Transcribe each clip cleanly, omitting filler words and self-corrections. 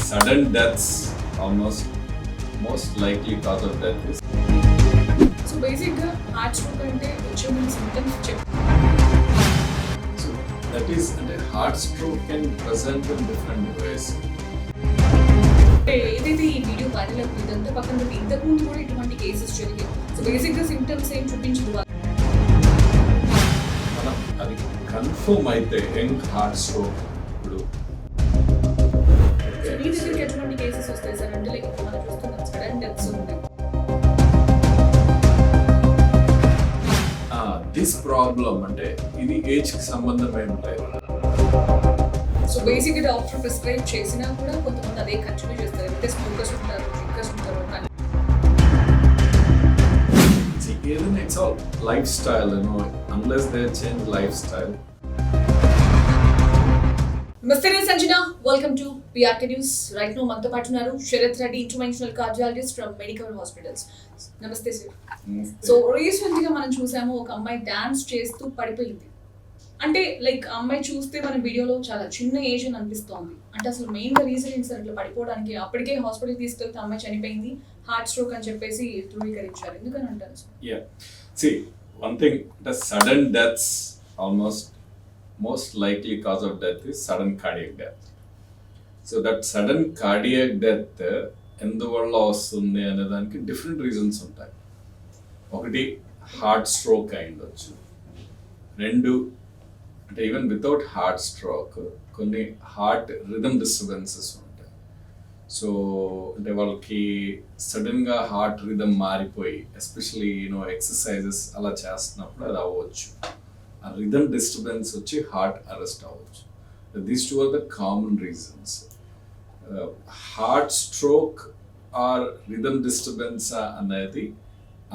sudden deaths, almost most likely cause of death is. So బేసిక్గా heart stroke అంటే వచ్చే ముందు symptoms So that is, and a heart stroke can present in different ways. ఏదైతే ఈ video viral అవుతుంది ఇదంతా పక్కన పెట్టి ఇంతకు ముందు కూడా ఇటువంటి కేసెస్ జరిగాయి. సో బేసిక్గా సింటమ్స్ ఏం చూపించదు మనం అది కన్ఫర్మ్ అయితే యంగ్ హార్ట్ స్ట్రోక్ ఇప్పుడు మీ దగ్గరికి ఎటువంటి కేసెస్ వస్తాయి సార్? అంటే లైక్ మనం చూస్తున్నాం సడన్ డెత్స్ ఉన్నాయి. దిస్ ప్రాబ్లం అంటే ఇది ఏజ్ కి సంబంధం ఏం లేదు. సో బేసిక్గా డాక్టర్ ప్రిస్క్రైబ్ చేసినా కూడా కొంతమంది అదే కంటిన్యూ చేస్తారు. అంటే స్మోకర్స్ ఉంటారు, డ్రింకర్స్ ఉంటారు. ఏదైనా it's all lifestyle, unless they change lifestyle. నమస్తే, నేను Sanjana. Welcome to BRK news. Right now మనతో పాటు ఉన్నారు Sharath Reddy, interventional cardiologist from medical hospitals. నమస్తే సార్. సో రీసెంట్ గా మనం చూసాము, ఒక అమ్మాయి డాన్స్ చేస్తూ పడిపోయింది. అంటే లైక్ ఆ అమ్మాయి చూస్తే మన వీడియోలో చాలా చిన్న ఏజ్ అని అనిపిస్తోంది. అంటే అసలు మెయిన్ గా రీజన్ ఏంటి సార్ ఇట్లా పడిపోవడానికి? అప్పటికే హాస్పిటల్ తీసుకెళ్తే అమ్మాయి చనిపోయింది, హార్ట్ స్ట్రోక్ అని చెప్పేసి ధృవీకరించారు. ఎందుకని అంటారు sir? See, one thing, the sudden deaths, almost most likely cause of death is sudden cardiac death. So that sudden cardiac death ఎందువల్ల వస్తుంది అనే దానికి డిఫరెంట్ రీజన్స్ ఉంటాయి. ఒకటి హార్ట్ స్ట్రోక్ అయి ఉండొచ్చు. రెండు అంటే ఈవెన్ వితౌట్ హార్ట్ స్ట్రోక్ కొన్ని హార్ట్ రిథమ్ డిస్టర్బెన్సెస్ ఉంటాయి. సో అంటే వాళ్ళకి సడన్గా హార్ట్ రిథమ్ మారిపోయి, ఎస్పెషలీ ఎక్సర్సైజెస్ అలా చేస్తున్నప్పుడు అది అవ్వచ్చు. ఆ రిథమ్ డిస్టర్బెన్స్ వచ్చి హార్ట్ అరెస్ట్ అవ్వచ్చు. These two are the common reasons. Heart stroke or rhythm disturbance అనేది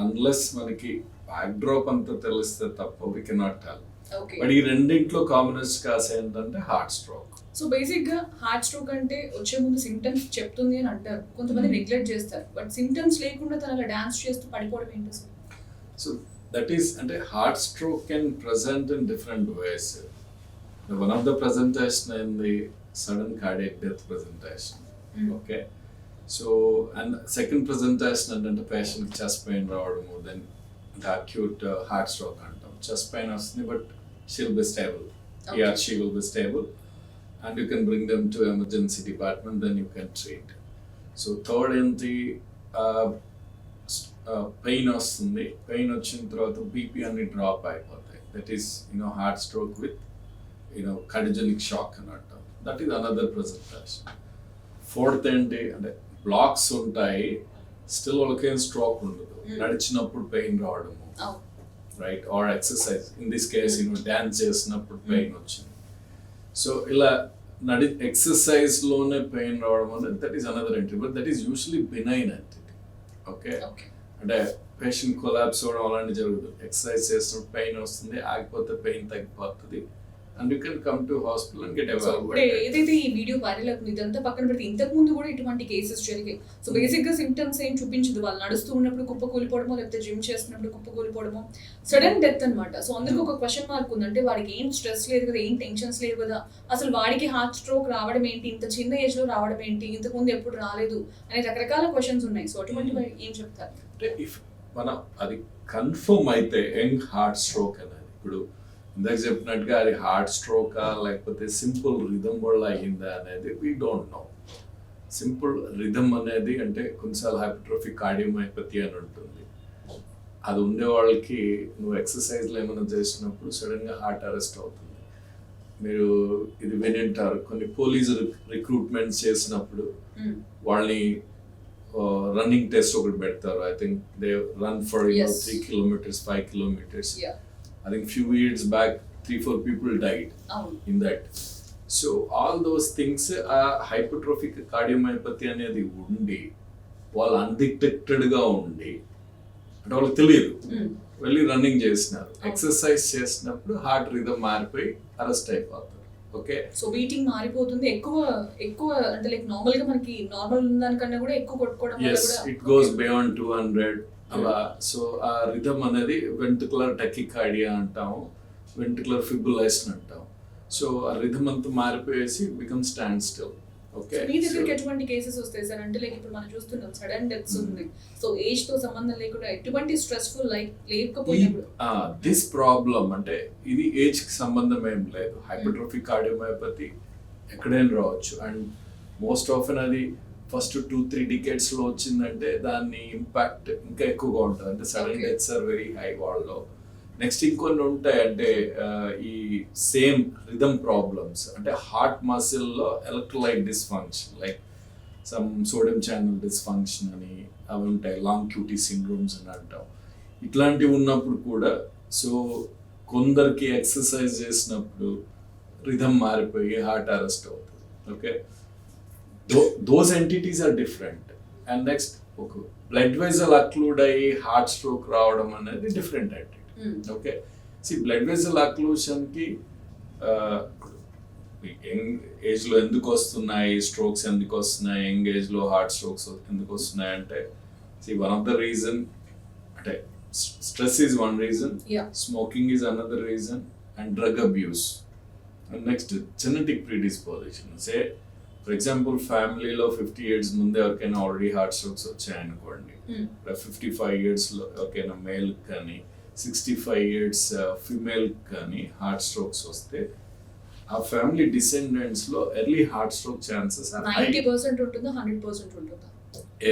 అన్లెస్ మనకి బ్యాక్డ్రాప్ అంతా తెలిస్తే తప్ప వి కెనాట్ టెల్. బట్ ఈ రెండింట్లో కామనెస్ట్ కాస్ ఏంటంటే హార్ట్ స్ట్రోక్. సో బేసిక్ గా హార్ట్ స్ట్రోక్ అంటే వచ్చే ముందు సింటమ్స్ చెప్తుంది అని అంటారు. కొంతమంది నెగ్లెక్ట్ చేస్తారు. బట్ సింటమ్స్ లేకుండా తన అలా డాన్స్ చేస్తూ పడిపోవడం ఏంటి సార్? సో దట్ ఈస్, అంటే heart stroke can present in different ways. One of the presentation అయింది sudden cardiac death presentation. Okay, so and second presentation and the patient chest pain రావడము, then the acute heart stroke అంటాం. chest pain వస్తుంది, but she'll be stable. Okay. Yeah, she will be stable and you can bring them to emergency department, then you can treat. So third ఏంటి, pain వస్తుంది. Pain వచ్చిన తర్వాత BP అన్ని drop అయిపోతాయి. That is heart stroke with cardiogenic shock అని అంటాం. That is another presentation. Fourth ఏంటి అంటే బ్లాక్స్ ఉంటాయి, స్టిల్ వాళ్ళకేం స్ట్రోక్ ఉండదు. నడిచినప్పుడు పెయిన్ రావడము, right, are exercise, in this case dance చేసినప్పుడు పెయిన్ వచ్చింది. సో ఇలా ఎక్సర్సైజ్ లోనే పెయిన్ రావడం అనేది that is another entry. But that is usually benign entity. Okay, అంటే పేషెంట్ కొలాప్స్ అవ్వడం అలాంటి జరుగుతుంది. ఎక్సర్సైజ్ చేసినప్పుడు పెయిన్ వస్తుంది, ఆగిపోతే పెయిన్ తగ్గిపోతుంది. And you can come to hospital and get evaluated. ఏదైతే ఈ వీడియో వైరల్ అవుతుంది ఇదంతా పక్కన పెడితే ఇంతకు ముందు కూడా ఇటువంటి కేసెస్ జరిగాయి. సో బేసిక్ గా సింటమ్స్ ఏం చూపించదు. వాళ్ళు నడుస్తూ ఉన్నప్పుడు కుప్ప కూలిపోవడమో, లేకపోతే జిమ్ చేస్తున్నప్పుడు కుప్ప కూలిపోవడమో, సడన్ డెత్ అనమాట. సో అందరికి ఒక క్వశ్చన్ మార్క్ ఉంది. అంటే వాడికి ఏం స్ట్రెస్ లేదు కదా, ఏం టెన్షన్స్ లేవు కదా, అసలు వాడికి హార్ట్ స్ట్రోక్ రావడం ఏంటి, ఇంత చిన్న ఏజ్ లో రావడం ఏంటి, ఇంతకు ముందు ఎప్పుడు రాలేదు అనే రకరకాల క్వశ్చన్స్ ఉన్నాయి. సో అటువంటి ఏం చెప్తారు? అంటే ఇఫ్ మనం అది కన్ఫర్మ్ అయితే యంగ్ హార్ట్ స్ట్రోక్ అనేది, ఇప్పుడు ఇందాక చెప్పినట్టుగా అది హార్ట్ స్ట్రోకా లేకపోతే సింపుల్ రిథమ్ వల్ల అయ్యిందా అనేది we don't know. Simple rhythm అనేది అంటే కొన్నిసార్లు హైపర్ట్రోఫిక్ కార్డియోమైపతి అని ఉంటుంది. అది ఉండే వాళ్ళకి నువ్వు ఎక్సర్సైజ్లో ఏమైనా చేసినప్పుడు సడన్గా హార్ట్ అరెస్ట్ అవుతుంది. మీరు ఇది వినింటారు, కొన్ని పోలీస్ రిక్రూట్మెంట్స్ చేసినప్పుడు వాళ్ళని రన్నింగ్ టెస్ట్ ఒకటి పెడతారు. I think they run for 3 kilometers, 5 kilometers. I think few years back 3-4 people died in that. So all those things, hypertrophic cardiomyopathy అనేది ఉండి వాళ్ళు అన్డిటెక్టెడ్ గా ఉండి, అంటే వాళ్ళకి తెలియదు, వెళ్ళి రన్నింగ్ చేసినారు, ఎక్సర్సైజ్ చేసినప్పుడు హార్ట్ రిథమ్ మారిపోయి అరెస్ట్ అయిపోతారు. ఓకే, సో బీటింగ్ మారిపోతుంది, ఎక్కువ అంటే లైక్ నార్మల్ గా మనకి నార్మల్ దానికన్నా కూడా ఎక్కువ కొట్టుకోవడం వల్ల కూడా ఇట్ గోస్ బియాండ్ 200 అలా. సో ఆ రిథమ్ అనేది వెంట్రుకులర్ టెకికార్డియా అంటాము, వెంట్రుకులర్ ఫిబ్రిలేషన్ అంటాం. సో ఆ రిథమ్ అంతా మారిపోయేసి బికమ్ స్టాండ్ స్టిల్. ఓకే మీ దగ్గరికి ఎటువంటి కేసెస్ వస్తాయి సార్? అంటే లైక్ ఇప్పుడు మనం చూస్తున్నాం సడన్ డెత్స్ ఉన్నాయి, సో ఏజ్ తో సంబంధం లేకుండా ఎటువంటి స్ట్రెస్ఫుల్ లైఫ్ లేకపోయినప్పుడు దిస్ ప్రాబ్లం అంటే ఇది ఏజ్ కి సంబంధం ఏం లేదు. హైపర్ట్రోఫిక్ కార్డియోమయోపతి ఎక్కడైనా రావచ్చు. అండ్ మోస్ట్ ఆఫెన్ అది ఫస్ట్ 2-3 డికేడ్స్ లో వచ్చిందంటే దాని ఇంపాక్ట్ ఇంకా ఎక్కువగా ఉంటుంది. అంటే sudden deaths are very high వాళ్ళలో. నెక్స్ట్ ఇంకొన్ని ఉంటాయి అంటే ఈ సేమ్ రిథమ్ ప్రాబ్లమ్స్, అంటే హార్ట్ మసిల్లో electrolyte dysfunction, like some sodium channel dysfunction అని అవి ఉంటాయి, లాంగ్ క్యూటీ సిండ్రోమ్స్ అని అంటాం. ఇట్లాంటివి ఉన్నప్పుడు కూడా సో కొందరికి ఎక్సర్సైజ్ చేసినప్పుడు రిథమ్ మారిపోయి హార్ట్ అరెస్ట్ అవుతుంది. Okay, those entities are different. And next ఒక బ్లడ్ వెజల్ అక్లూడ్ అయ్యి హార్ట్ స్ట్రోక్ రావడం అనేది different entity. Okay, blood vessel occlusion కి యంగ్ ఏజ్ లో ఎందుకు వస్తున్నాయి స్ట్రోక్స్, ఎందుకు వస్తున్నాయి యంగ్ ఏజ్ లో హార్ట్ స్ట్రోక్స్ ఎందుకు వస్తున్నాయి అంటే వన్ ఆఫ్ ద రీజన్ అంటే stress is one reason, smoking is another reason, and drug abuse. And next genetic predisposition. Say for example ఫ్యామిలీలో 50 years ముందే ఎవరికైనా ఆల్రెడీ హార్ట్ స్ట్రోక్స్ వచ్చాయనుకోండి, 55 years లో ఎవరికైనా మేల్ కానీ 65 years ఫిమేల్ కానీ హార్ట్ స్ట్రోక్స్ వస్తే ఆ ఫ్యామిలీ డిసెండెంట్స్ లో ఎర్లీ హార్ట్ స్ట్రోక్ ఛాన్సెస్ 90% ఉంటుందా 100% ఉంటుందా?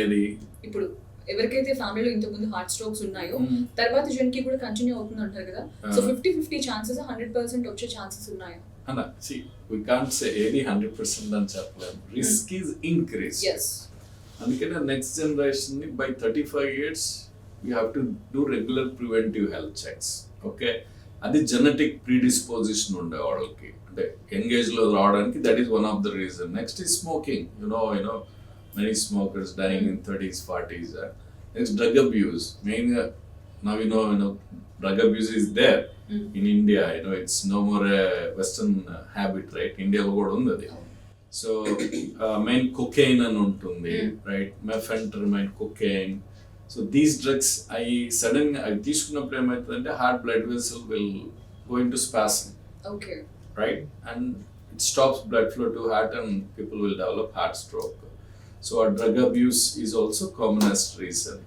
ఏది ఇప్పుడు ఎవరికైతే ఫ్యామిలీలో ఇంతకుముందు హార్ట్ స్ట్రోక్స్ ఉన్నాయో తర్వాత జన్ కి కూడా కంటిన్యూ అవుతుంది అంటారు కదా, సో 50-50 ఛాన్సెస్ 100% వచ్చే ఛాన్సెస్ ఉన్నాయా? అన్న we can't say ఏది 100% అని చెప్పలేము. Risk is increase. అందుకనే నెక్స్ట్ జనరేషన్ ని by 35 years you have to do regular preventive health checks. Okay, అది జెనెటిక్ ప్రీడిస్పోజిషన్ ఉండే వాళ్ళకి అంటే యంగ్ ఏజ్ లో రావడానికి that is one of the reason. Next is smoking. You know many smokers dying in 30s 40s. Next, drug abuse. Mainly now drug abuse is there in India. It's no more a Western habit, right? India lo kuda undi. So main cocaine and untundi, right? Methamphetamine, cocaine. So these drugs suddenly తీసుకున్నప్పుడు ఏమవుతుందంటే heart blood vessel will go into spasm. Okay. Right? And it stops blood flow to heart and people will develop heart stroke. So our drug abuse is also commonest reason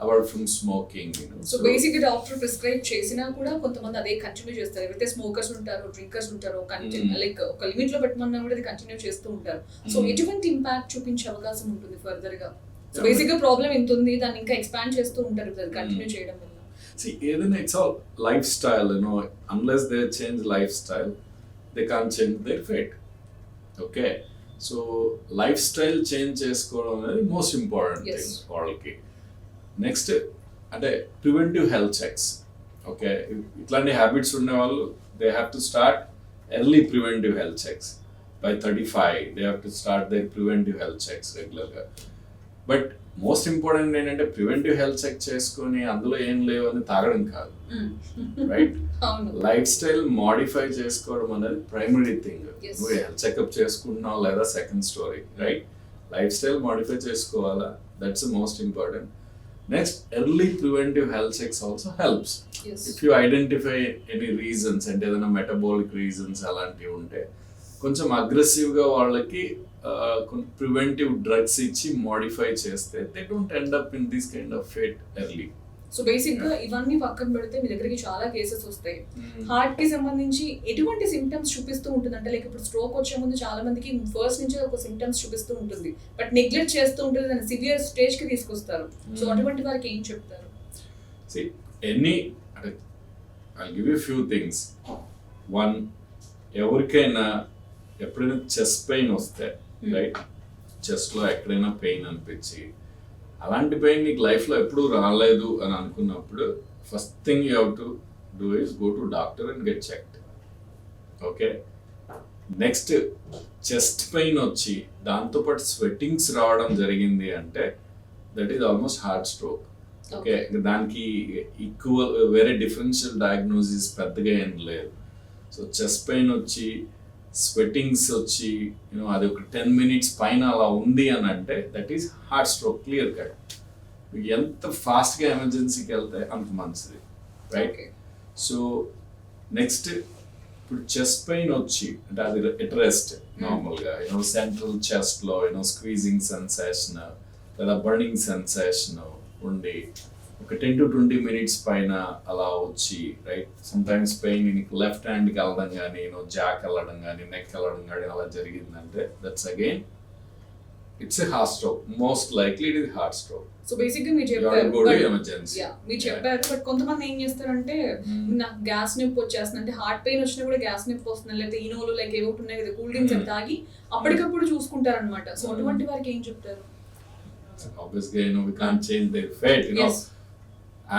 apart from smoking. So basically doctor prescribe చేసినా కూడా కొంతమంది అదే continue చేస్తారు. ఎవరైతే smokers ఉంటారో drinkers ఉంటారో like ఒక limit లో పెట్టమన్నా కూడా అది కంటిన్యూ చేస్తూ ఉంటారు. సో ఎటువంటి ఇంపాక్ట్ చూపించే అవకాశం ఉంటుంది ఫర్దర్ గా? సో బేసిక్ గా ప్రాబ్లం ఎంత ఉంది దాన్ని ఇంకా ఎక్స్పాండ్ చేస్తూ ఉంటారు కంటిన్యూ చేయడం వల్ల. ఏదైనా it's all life style. Unless they change lifestyle they can't change their fate. Okay, so lifestyle change చేసుకోవడం అనేది మోస్ట్ ఇంపార్టెంట్ థింగ్ వాళ్ళకి. నెక్స్ట్ అంటే ప్రివెంటివ్ హెల్త్ చెక్స్. ఓకే, ఇట్లాంటి హ్యాబిట్స్ ఉండే వాళ్ళు they have to start early preventive health checks. By 35 they have to start their preventive health checks రెగ్యులర్గా. But most important ఏంటంటే preventive health check చేసుకొని అందులో ఏం లేవు అని తాగడం కాదు, రైట్? లైఫ్ స్టైల్ మాడిఫై చేసుకోవడం అనేది ప్రైమరీ థింగ్. నువ్వు హెల్త్ చెకప్ చేసుకుంటున్నావు లేదా second story, right? Lifestyle modify చేసుకోవాలా, that's most important. Next, early preventive health checks also helps. If you identify any reasons, అంటే ఏదైనా మెటబాలిక్ రీజన్స్ అలాంటివి ఉంటే కొంచెం అగ్రెసివ్గా వాళ్ళకి ప్రివెంటివ్ డ్రగ్స్ ఇచ్చి మోడిఫై చేస్తే they don't end up in this kind of fate early. So basic గా ఇవన్నీ పక్కన పెడితే మీ దగ్గరికి చాలా కేసెస్ వస్తాయి. హార్ట్ కి సంబంధించి ఎటువంటి సిమ్టమ్స్ చూపిస్తూ ఉంటుంది అంటే లైక్ ఇప్పుడు స్ట్రోక్ వచ్చే ముందు చాలా మందికి ఫస్ట్ నుంచి ఒక సిమ్టమ్స్ చూపిస్తూ ఉంటుంది, బట్ నెగ్లెక్ట్ చేస్తూ ఉంటుంది, దాన్ని సివియర్ స్టేజ్ కి తీసుకొస్తారు. సో అటువంటి వారికి ఏం చెప్తారు? I'll give you a few things. One, ఎవరికైనా ఎప్పుడైనా చెస్ట్ పెయిన్ వస్తే, రైట్, చెస్ట్లో ఎక్కడైనా పెయిన్ అనిపించి అలాంటి పెయిన్ నీకు లైఫ్లో ఎప్పుడూ రాలేదు అని అనుకున్నప్పుడు first thing you have to do is go to doctor and get checked. Okay, next chest pain వచ్చి దాంతోపాటు స్వెట్టింగ్స్ రావడం జరిగింది అంటే that is almost heart stroke. Okay, దానికి ఈక్వల్ వేరే డిఫరెన్షియల్ డయాగ్నోసిస్ పెద్దగా ఏం లేదు. సో చెస్ట్ పెయిన్ వచ్చి స్వెట్టింగ్స్ వచ్చి అది ఒక 10 minutes పైన అలా ఉంది అని అంటే that is heart stroke, clear cut. ఎంత ఫాస్ట్గా ఎమర్జెన్సీకి వెళ్తే అంత మంచిది, రైట్? సో నెక్స్ట్, ఇప్పుడు చెస్ట్ పెయిన్ వచ్చి అంటే అది ఎట్ రెస్ట్ నార్మల్గా సెంట్రల్ చెస్ట్ లో స్క్వీజింగ్ సెన్సేషన్ లేదా బర్నింగ్ సెన్సేషన్ ఉండి ఒక 10 to 20 minutes పైన అలా వచ్చి రైట్ సమ్ టైమ్స్ పెయిన్ నీకు లెఫ్ట్ హ్యాండ్కి వెళ్ళడం కానీ జాక్ వెళ్ళడం కానీ నెక్ వెళ్ళడం కానీ అలా జరిగిందంటే that's again it's a heart stroke. Most likely it is heart stroke. So basic గా మీరు చెప్పారు బట్ కొంతమంది ఏం చేస్తారంటే నాకు గ్యాస్ నొప్పి వచ్చేస్తుంది అంటే హార్ట్ పెయిన్ వచ్చినా కూడా గ్యాస్ నొప్పి వస్తుంది లేకపోతే ఈనోలు లైక్ ఏవో ఉన్నాయి కదా కూల్ డ్రింక్స్ అని తాగి అప్పటికప్పుడు చూసుకుంటారు అనమాట. సో అటువంటి వారికి ఏం చెప్తారు? Obviously, we can't change their fate. Yes.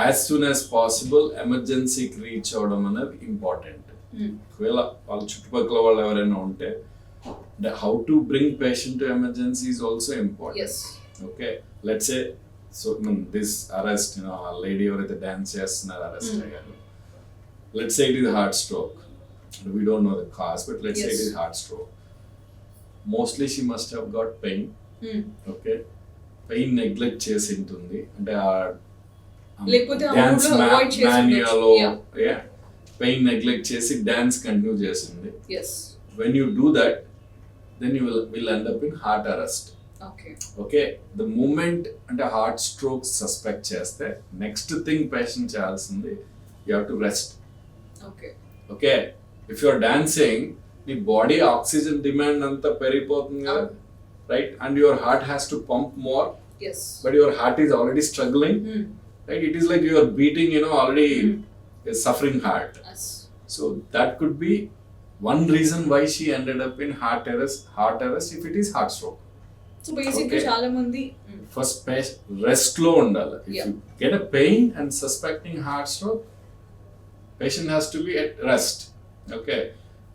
As soon as possible, emergency reach అవడం అనేది ఇంపార్టెంట్. ఒకవేళ వాళ్ళ చుట్టుపక్కల వాళ్ళు ఎవరైనా ఉంటే how to bring patient to emergency is also important. Yes. Okay, let's say so this arrest, a lady ఎవరైతే dance చేస్తున్నారు అరెస్ట్ అయ్యారు. Let's say it is heart stroke. We don't know the cause, but let's say it is heart stroke. Mostly she must have got pain. Okay. Pain neglect చేసి ఉంటుంది అంటే dance మానియాలో pain neglect చేసి dance continue చేసింది. When you do that then you will end up in heart arrest. Okay, the moment అంటే heart stroke suspect చేస్తే next thing patient చేయాల్సింది you have to rest. Okay, if you are dancing నీ body oxygen demand అంతా పెరిగిపోతుంది కదా, right? And your heart has to pump more. Yes. But your heart is already struggling. Right? It is like you are beating, already a suffering heart. Yes. So that could be one reason why she ended up in heart arrest if it is heart stroke. So basically చాలా మంది first rest లో ఉండాలి. If you get a pain and suspecting heart stroke, patient has to be at rest. Okay.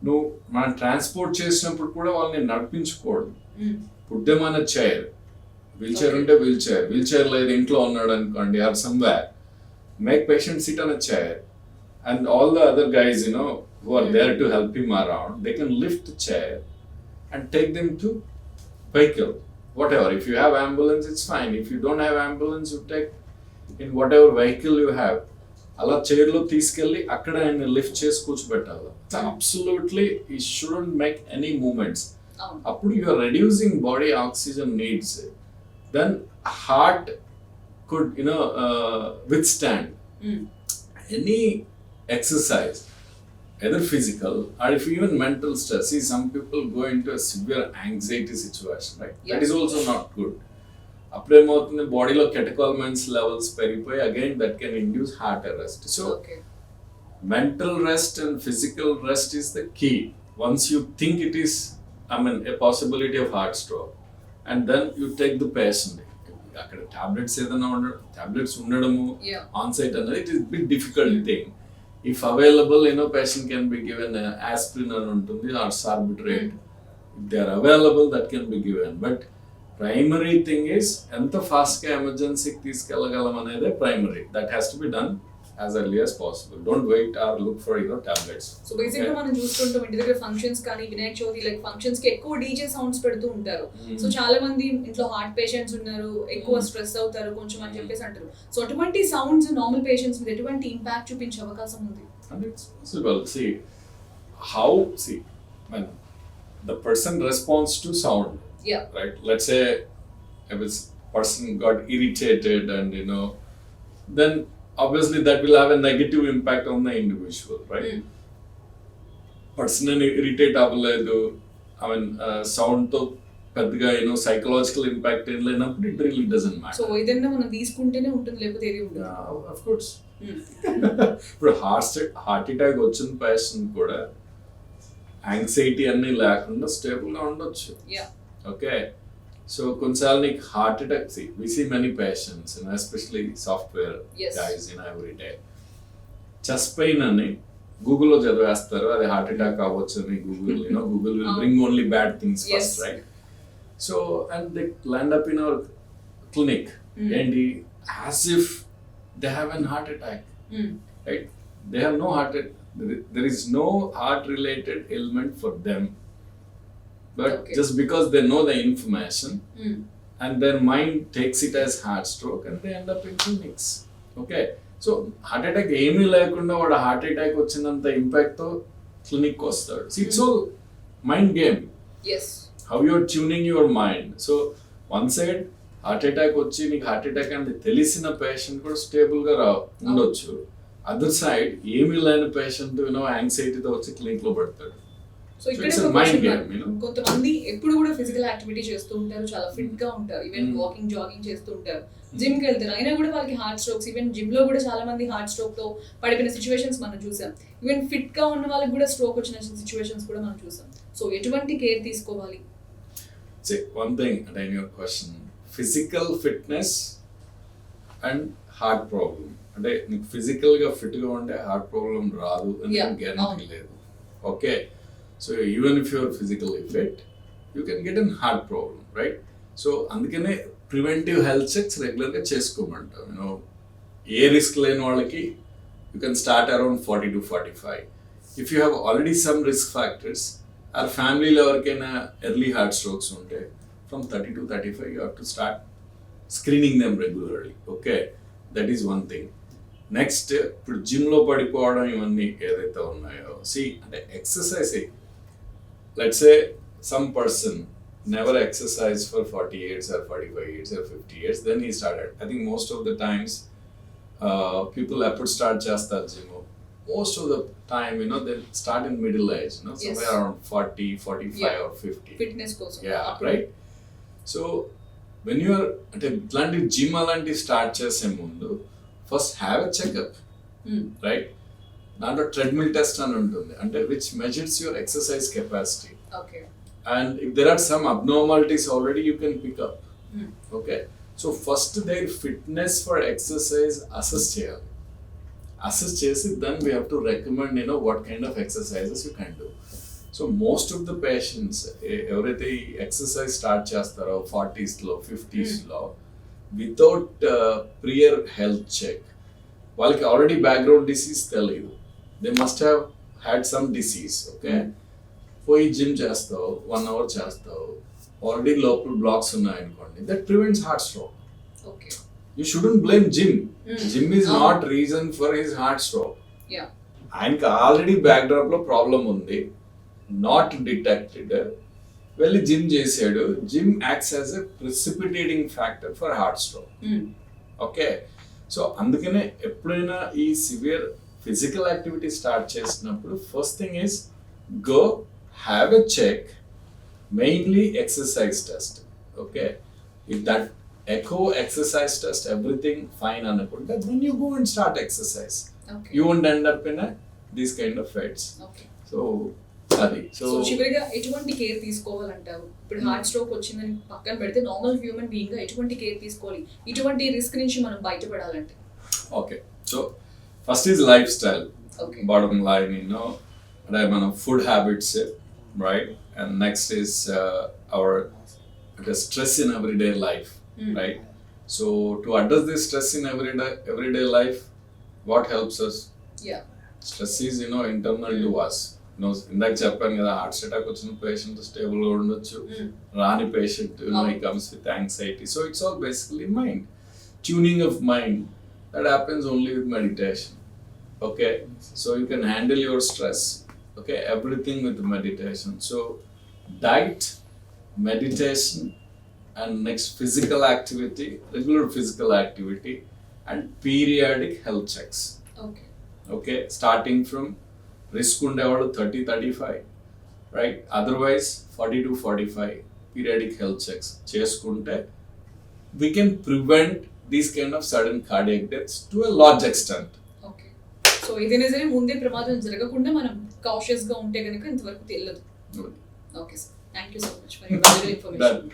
నువ్వు మనం transport చేసినప్పుడు కూడా వాళ్ళని నడిపించకూడదు. Put them on a chair. Wheelchair unte wheelchair లేదు ఇంట్లో ఉన్నాడు అనుకోండి or somewhere. Make patient sit on a chair and all the other guys who are there to help him around, they can lift the chair and take them to vehicle. Whatever. If you have ambulance, it's fine. If you don't have ambulance, you take in whatever vehicle you have. అలా చైర్లో తీసుకెళ్ళి అక్కడ ఆయన lift చేసి కూర్చోబెట్టాలి. Absolutely he shouldn't make any movements. అప్పుడు you are reducing body oxygen needs. Then heart could withstand any exercise, either physical or if even mental stress. See, some people go into a severe anxiety situation, right? That is also not good. అప్పుడేమవుతుంది బాడీలో catecholamines levels పెరిగిపోయి again that can induce heart arrest. So mental rest and physical rest is the key. Once you think it is a possibility of heart stroke and then you take the patient. అక్కడ tablets ఏదైనా tablets ఉండడము on site అనేది it is big difficult thing. If available patient can be given aspirin అని ఉంటుంది or sorbitrate. If they are available that can be given. But primary thing is ఎంత ఫాస్ట్గా ఎమర్జెన్సీకి తీసుకెళ్ళగలం అనేది primary. That has to be done as early as possible. Don't wait or look for tablets. So basically మనం చూస్తుంటాం ఇంటి దగ్గర functions కానీ వినాయక చవితి లైక్ ఫంక్షన్స్ కి ఎక్కువ డీజే సౌండ్స్ పెడుతూ ఉంటారు. సో చాలా మంది ఇంట్లో హార్ట్ పేషెంట్స్ ఉన్నారు, ఎక్కువ స్ట్రెస్ అవుతారు కొంచెం అని చెప్పేసి అంటారు. సో అటువంటి సౌండ్స్ నార్మల్ పేషెంట్స్ మీద ఎటువంటి ఇంపాక్ట్ చూపించే అవకాశం ఉంది? And it's possible. See when the person responds to sound, right? Let's say if a person got irritated and then obviously that will have a negative impact on the individual, right? Person irritate avaledu, sound to పెద్దగా psychological impact ఏం లేనప్పుడు it really doesn't matter. So ఏదైనా మనం తీసుకుంటేనే ఉంటుంది లేకపోతే ఏది ఉండదు. Of course. ఇప్పుడు హార్ట్ అటాక్ వచ్చిన పేషెంట్ కూడా యాంగ్జైటీ అన్నీ లేకుండా స్టేబుల్ గా ఉండొచ్చు. ఓకే, సో కొన్నిసార్లు నీకు heart attack we see many patients, especially software guys every day. Chest pain అని గూగుల్లో చదివేస్తారు, అది హార్ట్ అటాక్ అవ్వచ్చు అని. Google will bring only bad things first, right? So and they land up in our clinic and as if they have an heart attack, right? They have no heart attack. There is no heart related ailment for them. But just because they know the information and their mind takes it as heart stroke and they end up in clinics. Okay, so heart attack ఏమీ లేకుండా వాడు heart attack వచ్చినంత impact తో clinic వస్తాడు. It's all mind game, as how you are tuning your mind. So one side heart attack వచ్చి నీకు heart attack అని తెలిసిన పేషెంట్ కూడా స్టేబుల్ గా ఉండొచ్చు. అదర్ సైడ్ ఏమీ లేని పేషెంట్ యాంగ్జైటీతో వచ్చి క్లినిక్ లో పడతాడు. సో ఇక్కడ కొంతమంది ఎప్పుడు కూడా ఫిజికల్ యాక్టివిటీ చేస్తూ ఉంటారు, చాలా ఫిట్ గా ఉంటారు, ఈవెన్ వాకింగ్ జాగింగ్ చేస్తూ ఉంటారు, జిమ్ కి వెళ్తారు, అయినా కూడా వాళ్ళకి హార్ట్ స్ట్రోక్స్. ఈవెన్ జిమ్ లో కూడా చాలా మంది హార్ట్ స్ట్రోక్ తో పడిపోయిన సిచ్యువేషన్స్ మనం చూసాం. ఈవెన్ ఫిట్ గా ఉన్న వాళ్ళకి కూడా స్ట్రోక్ వచ్చిన సిచ్యువేషన్స్ కూడా మనం చూసాం. సో ఎటువంటి కేర్ తీసుకోవాలి? వన్ థింగ్ అంటే in your question, physical fitness and heart problem, అంటే నీకు ఫిజికల్ గా ఫిట్ గా ఉంటే హార్ట్ ప్రాబ్లం రాదు అని గ్యారంటీ లేదు. Okay, so even if you're physically fit you can get an heart problem, right? So అందుకనే ప్రివెంటివ్ హెల్త్ చెక్స్ రెగ్యులర్ గా చేసుకోమంటాం. ఏ రిస్క్ లేని వాళ్ళకి you can start around 40 to 45. If you have already some risk factors or ఫ్యామిలీలో ఎవరికైనా early heart strokes ఉంటే from 30 to 35 you have to start screening them regularly. Okay, that is one thing. Next, ఇప్పుడు జిమ్లో పడిపోవడం ఇవన్నీ ఏదైతే ఉన్నాయో, అంటే exercise, let's say some person never exercised for 40 years or 45 years or 50 years, then he started. I think most of the times people eప్పుడు start చేస్తారు gym, most of the time they start in middle age, somewhere around 40, 45 or 50 fitness కోసం. Yeah, right? So when you are అంటే ఇట్లాంటి gym అలాంటి start చేసే ముందు first have a checkup, right? దాంట్లో treadmill test అని ఉంటుంది, అంటే which measures your exercise capacity. Okay, and if there are some abnormalities already you can pick up. Okay, so first their fitness for exercise assess chesi, then we have to recommend what kind of exercises you can do. So most of the patients everything exercise start chestaro 40s lo 50s lo without prior health check, వాళ్ళకి already background disease తెలియదు, they must have had some disease. Okay, పోయి gym చేస్తావు, 1 hour చేస్తావు, already లోపల blocks ఉన్నాయనుకోండి, that prevents heart stroke. Okay, you shouldn't blame gym. Gym is not reason for his heart stroke. ఆయనకి already backdrop లో problem ఉంది, not detected, వెళ్ళి gym చేసాడు. Gym acts as a precipitating factor for heart stroke. Okay, so అందుకనే ఎప్పుడైనా ఈ severe physical activity start చేసినప్పుడు first thing is go have a check, mainly exercise test. Okay, if that echo exercise test everything fine anakunta, then you go and start exercise. Okay, you won't end up in these kind of fates. Okay, so అది. So చివరిగా ఎటువంటి care తీసుకోవాలంటారు? ఇప్పుడు heart stroke వచ్చిందని పక్కన పెడితే normal human being గా ఎటువంటి care తీసుకోవాలి, ఇటువంటి రిస్క్ నుంచి మనం బయటపడాలంటే? Okay, so first is lifestyle. Okay, bottom line మన food habits, right? And next is our stress in everyday life, right? So to address this stress in everyday life, what helps us? Stress is internal to us. ఇందాక చెప్పాను కదా, heart attack వచ్చిన patient stable గా ఉండొచ్చు, రాని patient he comes with anxiety. So it's all basically mind, tuning of mind that happens only with meditation. Okay, so you can handle your stress, okay, everything with meditation. So diet, meditation, and next physical activity, regular physical activity, and periodic health checks. Okay, starting from risk ఉండేవాడు 30-35, right? Otherwise 40 to 45 periodic health checks చేసుకుంటే we can prevent these kind of sudden cardiac deaths to a large extent. So ఏదైనా సరే ముందే ప్రమాదం జరగకుండా మనం cautious గా ఉంటే కనుక ఇంతవరకు తెలియదు. Okay sir, thank you so much for your information.